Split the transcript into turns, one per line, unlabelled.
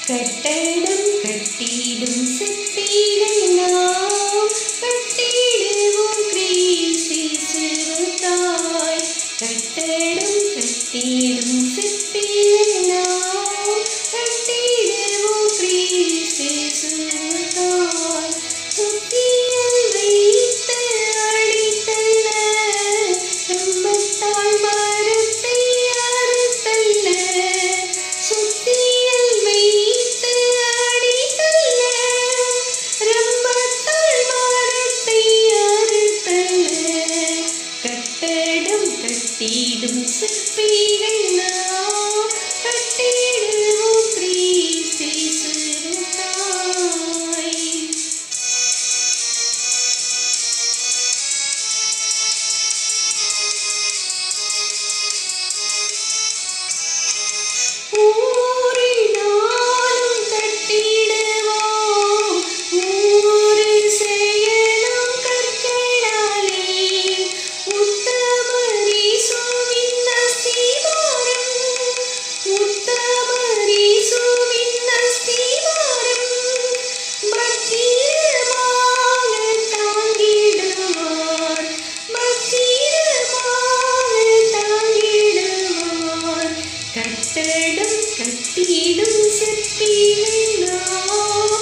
கட்டடம் கட்டிடும் சிற்பிகள் நாம் கட்டிடுவோம் கிறிஸ்து சிறுதாய். கட்டடம் கட்டிடும் சிற்பிகள் நாம் கட்டிடுவோம் கிறிஸ்து சிறுதாய். சுத்தியல் வைத்து அடித்தல்ல ரம்பத்தால் மரத்தை அறுத்தல்ல. சுத்தியல் வைத்து அடித்தல்ல ரம்பத்தால் மரத்தை அறுத்தல்ல. கட்டடம் கட்டிடும் சிற்பிகள் நாம் கட்டிடுவோம் கிறிஸ்து சிறுதாய். ஊரினாலும் கட்டிடுவோம் ஊறு செயலும் கற்களாலே. உத்தமரீசுவின் அஸ்திவாரம் உத்தமரீசுவின் அஸ்திவாரம் பத்திரமாக தாங்கிடுவார் பத்திரமாக தாங்கிடுவார். கட்டடம் கட்டிடும் சிற்பிகள் நாம்